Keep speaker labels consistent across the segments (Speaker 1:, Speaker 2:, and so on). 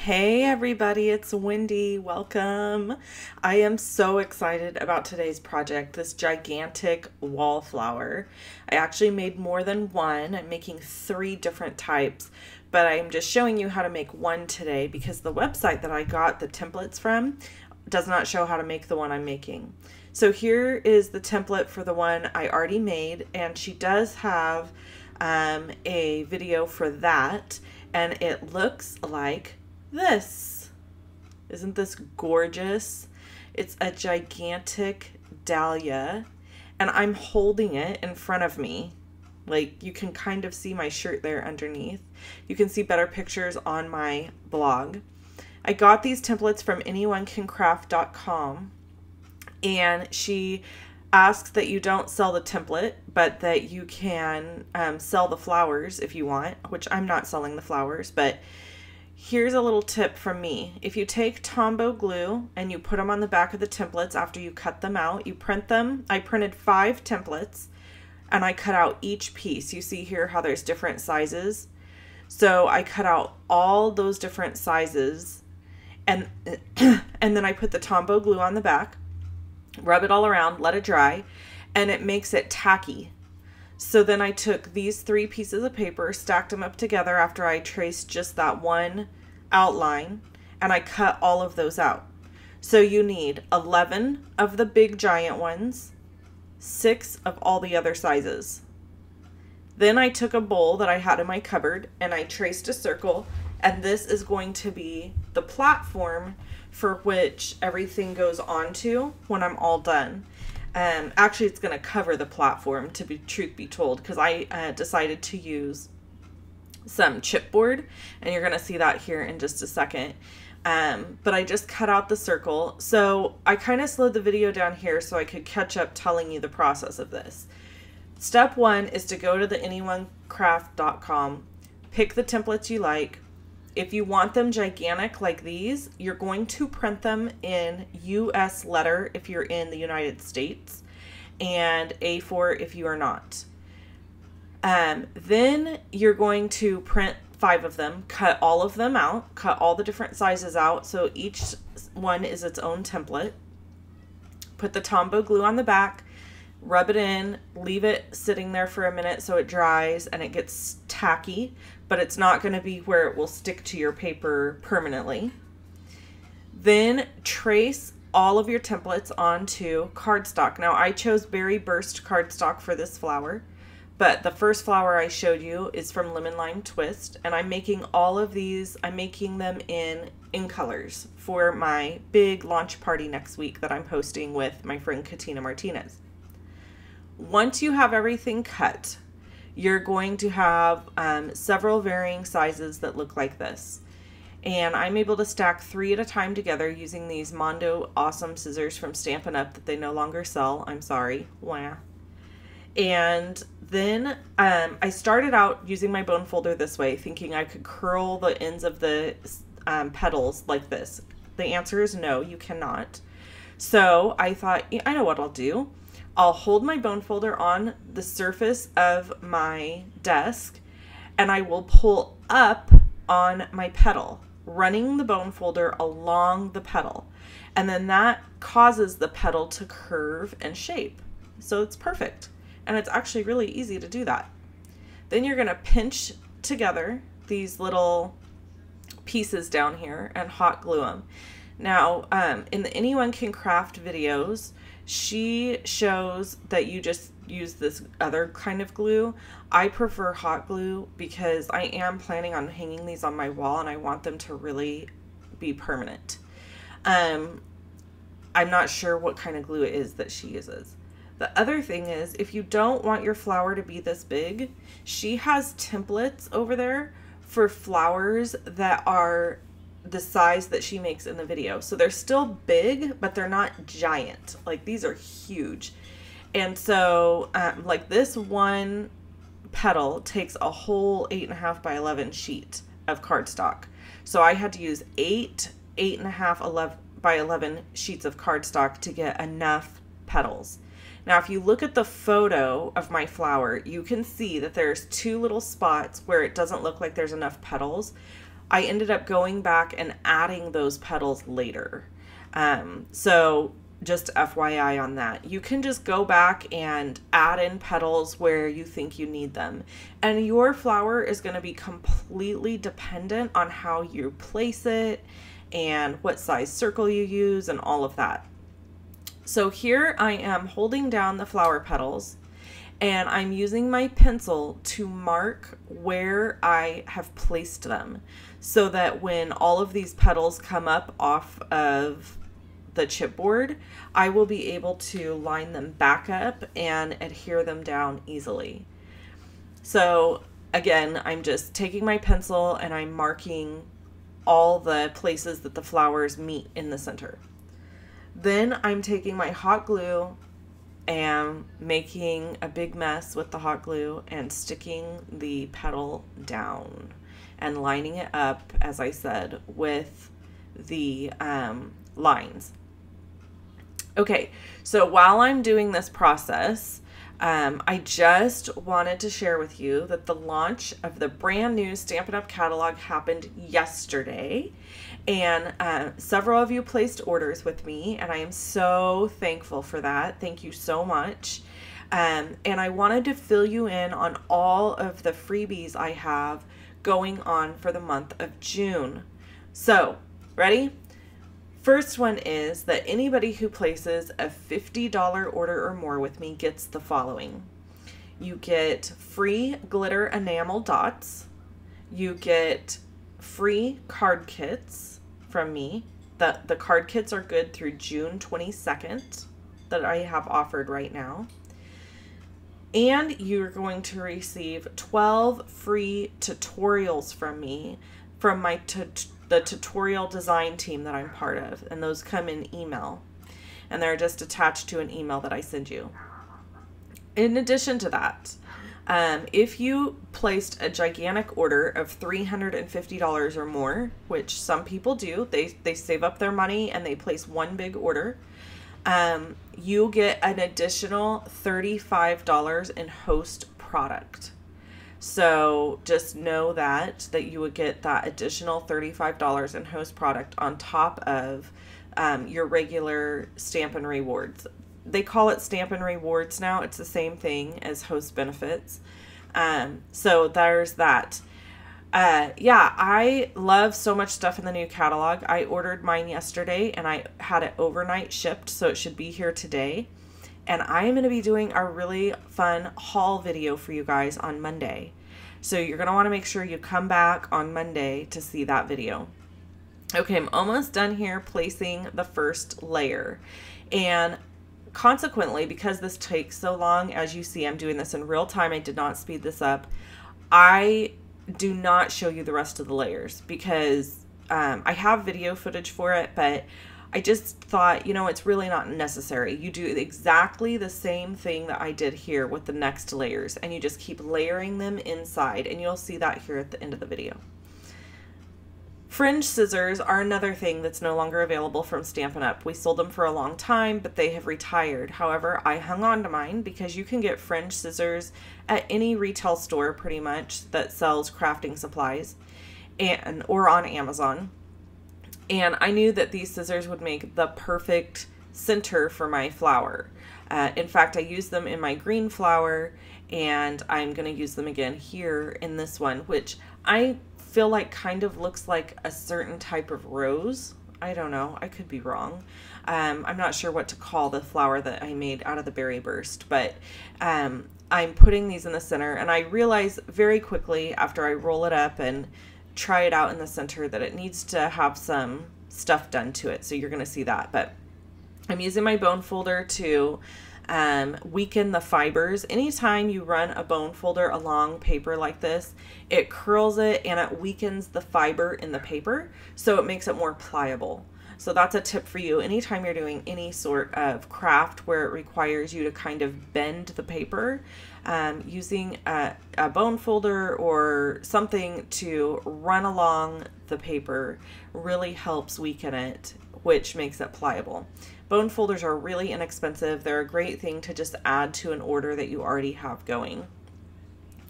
Speaker 1: Hey everybody, it's Wendy. Welcome. I am so excited about today's project, this gigantic wallflower. I actually made more than one. I'm making 3 different types, but I'm just showing you how to make one today because the website that I got the templates from does not show how to make the one I'm making. So here is the template for the one I already made, and she does have a video for that, and it looks like this. Isn't this gorgeous? It's a gigantic dahlia, and I'm holding it in front of me. Like, you can kind of see my shirt there underneath. You can see better pictures on my blog. I got these templates from anyonecancraft.com, and she asks that you don't sell the template, but that you can sell the flowers if you want, which I'm not selling the flowers, but here's a little tip from me. If you take Tombow glue and you put them on the back of the templates after you cut them out, you print them. I printed 5 templates and I cut out each piece. You see here how there's different sizes. So I cut out all those different sizes, and then I put the Tombow glue on the back, rub it all around, let it dry, and it makes it tacky. So then I took these 3 pieces of paper, stacked them up together after I traced just that one outline, and I cut all of those out. So you need 11 of the big giant ones, 6 of all the other sizes. Then I took a bowl that I had in my cupboard and I traced a circle, and this is going to be the platform for which everything goes onto when I'm all done. Actually, it's going to cover the platform, to be truth be told, because I decided to use some chipboard, and you're going to see that here in just a second. But I just cut out the circle. So I kind of slowed the video down here so I could catch up telling you the process of this. Step 1 is to go to the anyonecancraft.com, pick the templates you like. If you want them gigantic like these, you're going to print them in US letter if you're in the United States, and A4 if you are not. Then you're going to print 5 of them, cut all of them out, cut all the different sizes out so each one is its own template. Put the Tombow glue on the back, rub it in, leave it sitting there for a minute so it dries and it gets tacky, but it's not going to be where it will stick to your paper permanently. Then trace all of your templates onto cardstock. Now I chose Berry Burst cardstock for this flower, but the first flower I showed you is from Lemon Lime Twist, and I'm making all of these, I'm making them in colors for my big launch party next week that I'm hosting with my friend Katina Martinez. Once you have everything cut, you're going to have several varying sizes that look like this. And I'm able to stack 3 at a time together using these Mondo Awesome scissors from Stampin' Up that they no longer sell. I'm sorry. Wah. And then I started out using my bone folder this way, thinking I could curl the ends of the petals like this. The answer is no, you cannot. So I thought, I know what I'll do. I'll hold my bone folder on the surface of my desk, and I will pull up on my petal, running the bone folder along the petal. And then that causes the petal to curve and shape. So it's perfect. And it's actually really easy to do that. Then you're going to pinch together these little pieces down here and hot glue them. Now, in the Anyone Can Craft videos, she shows that you just use this other kind of glue. I prefer hot glue because I am planning on hanging these on my wall and I want them to really be permanent. I'm not sure what kind of glue it is that she uses. The other thing is, if you don't want your flower to be this big, she has templates over there for flowers that are the size that she makes in the video. So they're still big, but they're not giant. Like, these are huge. And so like this one petal takes a whole 8.5 by 11 sheet of cardstock. So I had to use 8.5 by 11 sheets of cardstock to get enough petals. Now, if you look at the photo of my flower, you can see that there's 2 little spots where it doesn't look like there's enough petals. I ended up going back and adding those petals later. So just FYI on that. You can just go back and add in petals where you think you need them. And your flower is going to be completely dependent on how you place it and what size circle you use and all of that. So here I am holding down the flower petals, and I'm using my pencil to mark where I have placed them so that when all of these petals come up off of the chipboard, I will be able to line them back up and adhere them down easily. So again, I'm just taking my pencil and I'm marking all the places that the flowers meet in the center. Then I'm taking my hot glue and making a big mess with the hot glue and sticking the petal down and lining it up, as I said, with the lines. Okay, so while I'm doing this process, I just wanted to share with you that the launch of the brand new Stampin' Up! Catalog happened yesterday, and several of you placed orders with me, and I am so thankful for that. Thank you so much. And I wanted to fill you in on all of the freebies I have going on for the month of June. So, ready? First one is that anybody who places a $50 order or more with me gets the following. You get free glitter enamel dots. You get free card kits from me. The card kits are good through June 22nd that I have offered right now. And you're going to receive 12 free tutorials from me from the tutorial design team that I'm part of, and those come in email, and they're just attached to an email that I send you. In addition to that, if you placed a gigantic order of $350 or more, which some people do, they save up their money and they place one big order, you get an additional $35 in host product. So just know that you would get that additional $35 in host product on top of your regular Stampin' Rewards. They call it Stampin' Rewards now. It's the same thing as host benefits. So there's that. Yeah, I love so much stuff in the new catalog. I ordered mine yesterday and I had it overnight shipped, so it should be here today. And I am going to be doing a really fun haul video for you guys on Monday. So you're going to want to make sure you come back on Monday to see that video. Okay, I'm almost done here placing the first layer. And consequently, because this takes so long, as you see, I'm doing this in real time. I did not speed this up. I do not show you the rest of the layers because I have video footage for it, but I just thought, you know, it's really not necessary. You do exactly the same thing that I did here with the next layers, and you just keep layering them inside, and you'll see that here at the end of the video. Fringe scissors are another thing that's no longer available from Stampin' Up. We sold them for a long time, but they have retired. However, I hung on to mine because you can get fringe scissors at any retail store pretty much that sells crafting supplies or on Amazon. And I knew that these scissors would make the perfect center for my flower. In fact, I used them in my green flower, and I'm going to use them again here in this one, which I feel like kind of looks like a certain type of rose. I don't know. I could be wrong. I'm not sure what to call the flower that I made out of the berry burst, but I'm putting these in the center, and I realize very quickly after I roll it up and try it out in the center that it needs to have some stuff done to it. So you're going to see that, but I'm using my bone folder to weaken the fibers. Anytime you run a bone folder along paper like this, it curls it and it weakens the fiber in the paper, so it makes it more pliable. So that's a tip for you. Anytime you're doing any sort of craft where it requires you to kind of bend the paper, using a bone folder or something to run along the paper really helps weaken it, which makes it pliable. Bone folders are really inexpensive. They're a great thing to just add to an order that you already have going.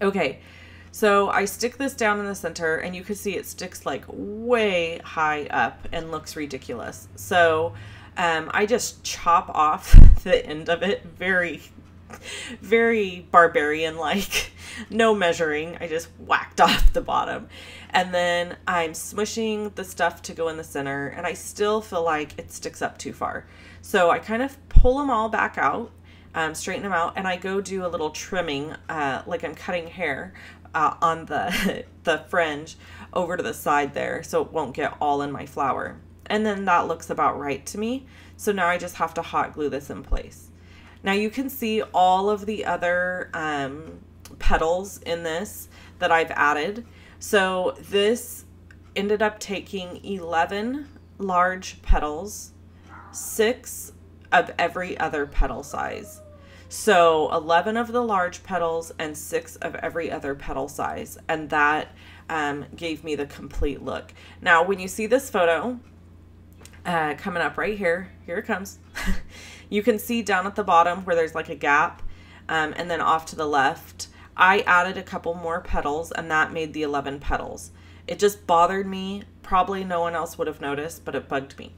Speaker 1: Okay, So I stick this down in the center, and you can see it sticks like way high up and looks ridiculous. So I just chop off the end of it, very, very barbarian-like, no measuring. I just whacked off the bottom. And then I'm smushing the stuff to go in the center, and I still feel like it sticks up too far. So I kind of pull them all back out, straighten them out, and I go do a little trimming, like I'm cutting hair on the fringe over to the side there, so it won't get all in my flower. And then that looks about right to me. So now I just have to hot glue this in place. Now you can see all of the other petals in this that I've added. So this ended up taking 11 large petals, 6 of every other petal size. So 11 of the large petals and 6 of every other petal size. And that gave me the complete look. Now, when you see this photo coming up right here, here it comes. You can see down at the bottom where there's like a gap, and then off to the left, I added a couple more petals, and that made the 11 petals. It just bothered me. Probably no one else would have noticed, but it bugged me.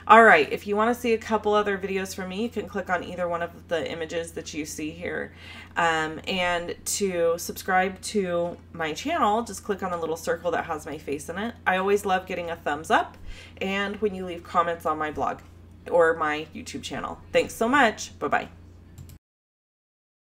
Speaker 1: All right, if you want to see a couple other videos from me, you can click on either one of the images that you see here. And to subscribe to my channel, just click on the little circle that has my face in it. I always love getting a thumbs up, and when you leave comments on my blog or my YouTube channel. Thanks so much. Bye-bye.